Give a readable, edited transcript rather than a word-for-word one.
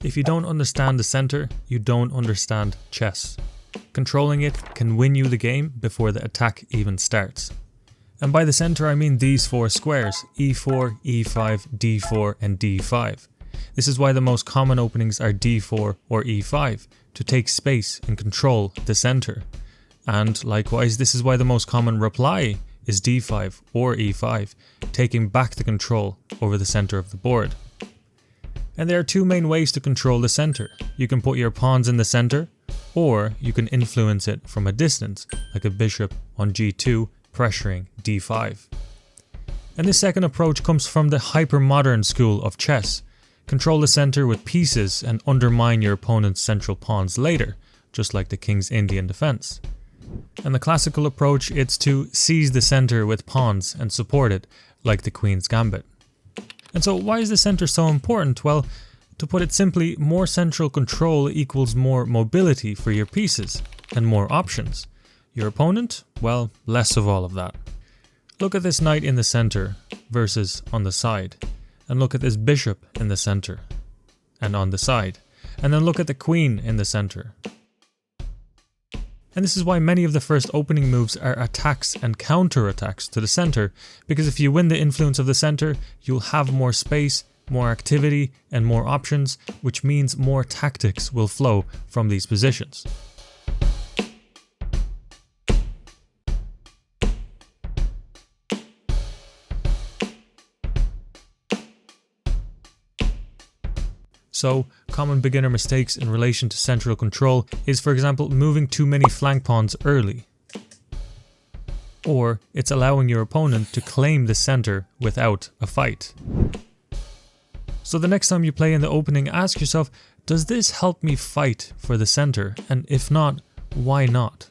If you don't understand the center, you don't understand chess. Controlling it can win you the game before the attack even starts. And by the center I mean these four squares: e4, e5, d4 and d5. This is why the most common openings are d4 or e5, to take space and control the center. And likewise, this is why the most common reply is d5 or e5, taking back the control over the center of the board. And there are two main ways to control the center. You can put your pawns in the center, or you can influence it from a distance, like a bishop on g2 pressuring d5. And this second approach comes from the hypermodern school of chess. Control the center with pieces and undermine your opponent's central pawns later, just like the king's Indian defense. And the classical approach, it's to seize the center with pawns and support it, like the queen's gambit. And so why is the center so important? Well, to put it simply, more central control equals more mobility for your pieces and more options. Your opponent? Well, less of all of that. Look at this knight in the center versus on the side. And look at this bishop in the center and on the side. And then look at the queen in the center. And this is why many of the first opening moves are attacks and counter-attacks to the center, because if you win the influence of the center, you'll have more space, more activity and more options, which means more tactics will flow from these positions. So, common beginner mistakes in relation to central control is, for example, moving too many flank pawns early. Or it's allowing your opponent to claim the center without a fight. So the next time you play in the opening, ask yourself, does this help me fight for the center? And if not, why not?